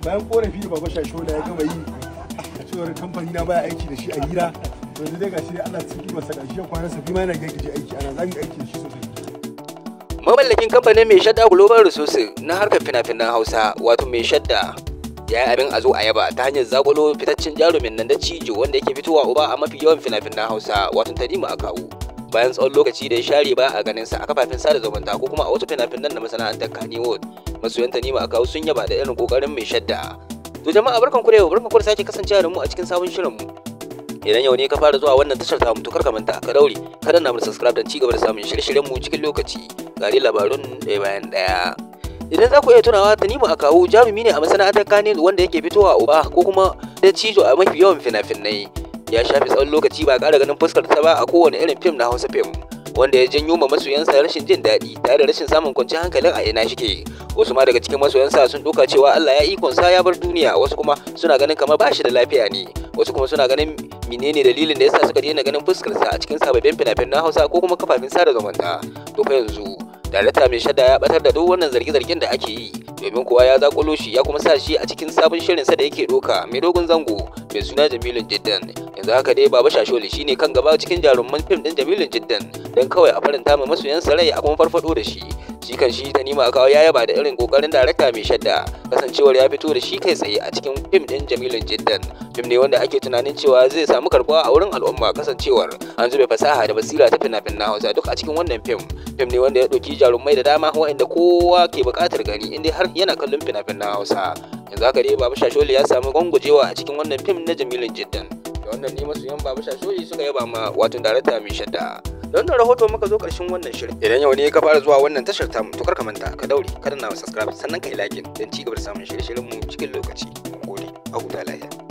bayan korafi da baba Shashola ya gama yi a cewar kamfani na baya aiki da shi a hira, to yanzu dai gashi dai Allah cikin masa gashi ya kwana sabi ma yana gaggije aiki ana zan yi aiki da shi sosai. Mamallakin kamfanin mai shadda Global Resources na harkar fina-finan Hausa wato mai shadda ya yi abin a zo a yaba ta hanyar zakulo fitaccen jarumin nan da cijo wanda yake fitowa uba a mafi yawan fina-finan Hausa wato Tanimu Akawu. Bayan tsawon lokaci da ya share ba a ganin sa a kafafen sada zumunta ko kuma a wasu fina-finan na masana'antar Kannywood, masoyan Tanimu Akawu sun yaba da irin kokarin mai shadda. To jama'a barkanku da yau, barkanku da sake kasancewa da mu a cikin sabon shirin mu. Idan yau ne ka fara zuwa wannan tashar ta mu to kar ka manta ka daure ka danna mu subscribe don cigaba da samun shirye-shiryen mu cikin lokaci. Gari labarun ɗaya bayan ɗaya. Idan za ku iya tunawa Tanimu Akawu jarumi ne a masana'antar Kannywood wanda yake fitowa uba ko kuma da cijo a mafi yawan fina-finai. Ya shafe tsawon lokaci ba ƙara ganin fuskar ta ba a kowane irin fim na Hausa fim, wanda ya janyo ma masoyansa rashin jin daɗi tare da rashin samun kwanciyar hankalin a ina shike. Wasu ma daga cikin masoyansa sun ɗauka cewa Allah ya ikonsa ya bar duniya, wasu kuma suna ganin kamar ba shi da lafiya ne, wasu kuma suna ganin menene dalilin da yasa suka daina ganin fuskarsa a cikin sababbin fina-finan Hausa ko kuma kafafen sada zumunta. To fa yanzu darakta mai shadda ya batar da duk wannan zarge-zargen da ake yi, domin kuwa ya zakulo shi ya kuma sa shi a cikin sabon shirinsa da yake doka mai dogon zango mai suna Jamilun Jiddan. Yanzu haka dai Baba Shashole shine kan gaba cikin jaruman fim din Jamilun Jiddan don kawai a faranta ma masoyansa rai a kuma farfado da shi. Shi kan shi Tanimu Akawu ya yaba da irin kokarin darakta mai shadda, kasancewar ya fito da shi kai tsaye a cikin fim din Jamilun Jiddan. Fim ne wanda ake tunanin cewa zai samu karbuwa a wurin al'umma, kasancewar an zube fasaha da basira ta fina-finan Hausa duk a cikin wannan fim. Fim ne wanda ya ɗauki jarumai da dama waɗanda kowa ke buƙatar gani inda har yana kallon fina-finan Hausa. Yanzu haka dai Baba Shashole ya samu gwangwajewa a cikin wannan fim na Jamilun Jiddan. Da wannan ne masoyan Baba Shashole suka yaba ma wato darakta mai shadda. Da wannan rahoto muka zo ƙarshen wannan shirin. Idan yau ne ka fara zuwa wannan tashar tamu to kar ka manta ka daure ka danna subscribe sannan ka yi like don ci gaba da samun shirye-shiryen mu cikin lokaci. Mun gode. A huta lafiya.